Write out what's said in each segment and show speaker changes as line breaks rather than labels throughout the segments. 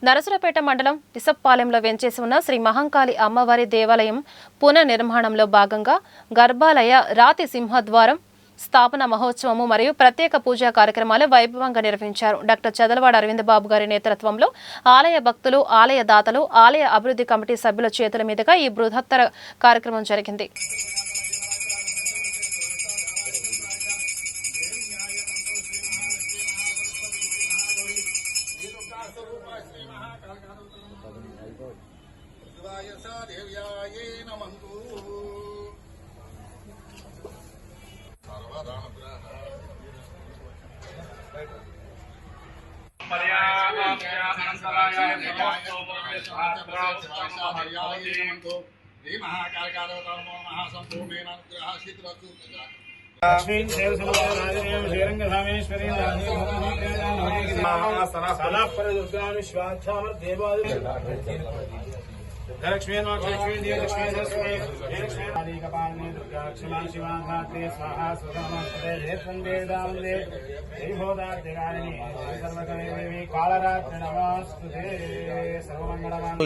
నరసరావుపేట మండలం ఇసప్పాలెంలో వెంచేసి ఉన్న శ్రీ మహంకాళి అమ్మవారి దేవాలయం పునర్నిర్మాణంలో భాగంగా గర్భాలయ రాతి సింహద్వారం స్థాపన మహోత్సవము మరియు ప్రత్యేక పూజా కార్యక్రమాలు వైభవంగా నిర్వహించారు. డాక్టర్ చదలవాడ అరవింద్ బాబు గారి నేతృత్వంలో ఆలయ భక్తులు, ఆలయ దాతలు, ఆలయ అభివృద్ధి కమిటీ సభ్యుల చేతుల మీదుగా ఈ బృహత్తర కార్యక్రమం జరిగింది.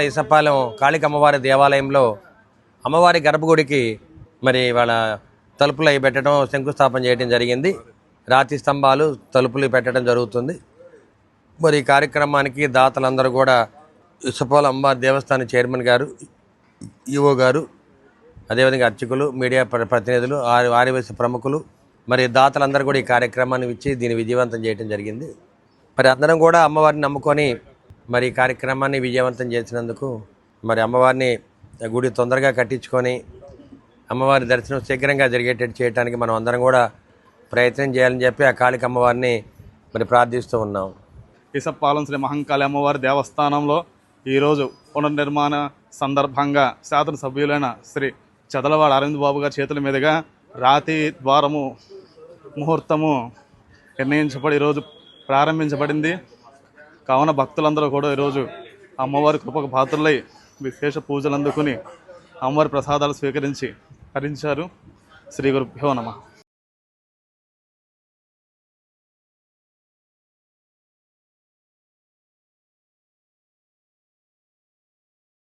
ఇసప్పాలెం కాళిక అమ్మవారి దేవాలయంలో అమ్మవారి గర్భగుడికి మరి వాళ్ళ తలుపులు అవి పెట్టడం, శంకుస్థాపన చేయడం జరిగింది. రాతి స్తంభాలు, తలుపులు పెట్టడం జరుగుతుంది. మరి ఈ కార్యక్రమానికి దాతలందరూ కూడా ఇసప్పాలెం అమ్మవారి దేవస్థానం చైర్మన్ గారు, ఈఓ గారు, అదేవిధంగా అర్చకులు, మీడియా ప్రతినిధులు, ఆర్యవైశ్య ప్రముఖులు, మరి దాతలందరూ కూడా ఈ కార్యక్రమాన్ని ఇచ్చి దీన్ని విజయవంతం చేయడం జరిగింది. మరి అందరం కూడా అమ్మవారిని నమ్ముకొని మరి ఈ కార్యక్రమాన్ని విజయవంతం చేసినందుకు మరి అమ్మవారిని గుడి తొందరగా కట్టించుకొని అమ్మవారి దర్శనం శీఘ్రంగా జరిగేటట్టు చేయడానికి మనం అందరం కూడా ప్రయత్నం చేయాలని చెప్పి ఆ కాళిక అమ్మవారిని మరి ప్రార్థిస్తూ ఉన్నాం.
ఇసప్పాలెం శ్రీ మహంకాళి అమ్మవారి దేవస్థానంలో ఈరోజు పునర్నిర్మాణ సందర్భంగా శాసనసభ్యులైన శ్రీ చదలవాడ అరవింద్ బాబు గారి చేతుల మీదుగా రాతి ద్వారము ముహూర్తము నిర్ణయించబడి ఈరోజు ప్రారంభించబడింది. కావున భక్తులందరూ కూడా ఈరోజు అమ్మవారి కృపకు పాత్రలై విశేష పూజలు అందుకుని అమ్మవారి ప్రసాదాలు స్వీకరించి హరించారు. శ్రీ గురుభ్యో నమః.